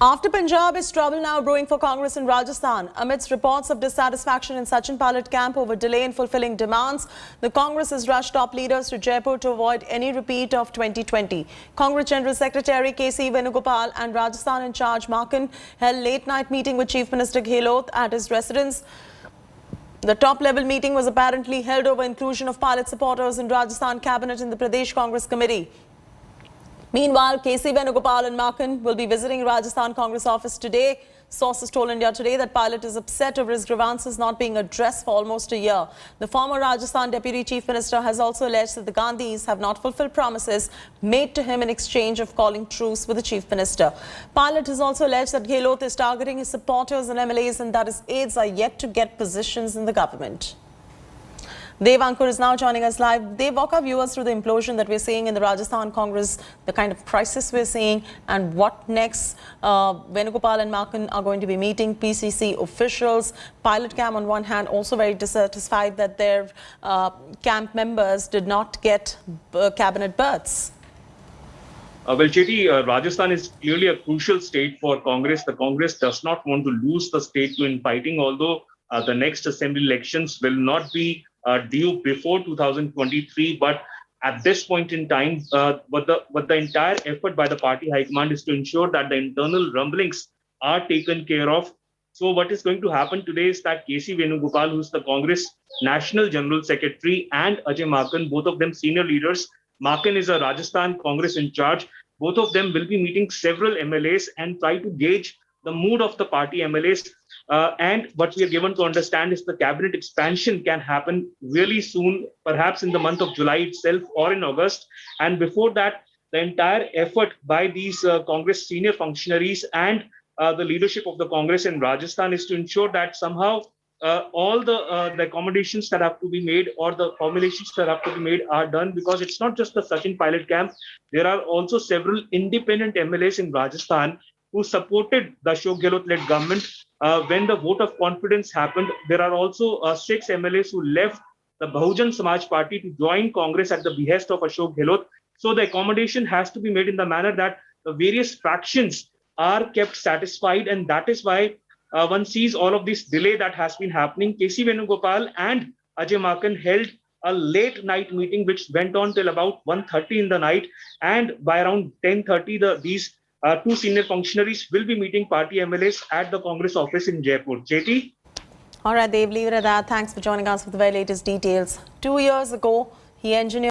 After Punjab, is trouble now brewing for Congress in Rajasthan. Amidst reports of dissatisfaction in Sachin Pilot camp over delay in fulfilling demands, the Congress has rushed top leaders to Jaipur to avoid any repeat of 2020. Congress General Secretary KC Venugopal and Rajasthan in charge Makan held late-night meeting with Chief Minister Gehlot at his residence. The top-level meeting was apparently held over inclusion of Pilot supporters in Rajasthan cabinet in the Pradesh Congress Committee. Meanwhile, KC Venugopal and Makan will be visiting Rajasthan Congress office today. Sources told India Today that Pilot is upset over his grievances not being addressed for almost a year. The former Rajasthan Deputy Chief Minister has also alleged that the Gandhis have not fulfilled promises made to him in exchange of calling truce with the Chief Minister. Pilot has also alleged that Gehlot is targeting his supporters and MLAs and that his aides are yet to get positions in the government. Dev Ankur is now joining us live. Dev, walk our viewers through the implosion that we're seeing in the Rajasthan Congress, the kind of crisis we're seeing, and what next. Venugopal and Makan are going to be meeting PCC officials. Pilot camp, on one hand, also very dissatisfied that their camp members did not get cabinet berths. Well, Cheti, Rajasthan is clearly a crucial state for Congress. The Congress does not want to lose the state to infighting, although the next assembly elections will not be due before 2023, but at this point in time, what the entire effort by the party high command is to ensure that the internal rumblings are taken care of. So what is going to happen today is that KC Venugopal, who's the Congress National General Secretary, and Ajay Makan, both of them senior leaders. Makan is a Rajasthan Congress in charge. Both of them will be meeting several MLAs and try to gauge the mood of the party MLAs. And what we are given to understand is the cabinet expansion can happen really soon, perhaps in the month of July itself or in August. And before that, the entire effort by these Congress senior functionaries and the leadership of the Congress in Rajasthan is to ensure that somehow all the accommodations that have to be made or the formulations that have to be made are done, because it's not just the Sachin Pilot camp. There are also several independent MLAs in Rajasthan who supported the Ashok Gehlot-led government. When the vote of confidence happened, there are also 6 MLAs who left the Bahujan Samaj Party to join Congress at the behest of Ashok Gehlot. So the accommodation has to be made in the manner that the various fractions are kept satisfied, and that is why one sees all of this delay that has been happening. KC Venugopal and Ajay Makan held a late night meeting which went on till about 1:30 in the night, and by around 10:30 these 2 senior functionaries will be meeting party MLAs at the Congress office in Jaipur. Cheti? All right, Dev, leave it at that. Thanks for joining us with the very latest details. 2 years ago, he engineered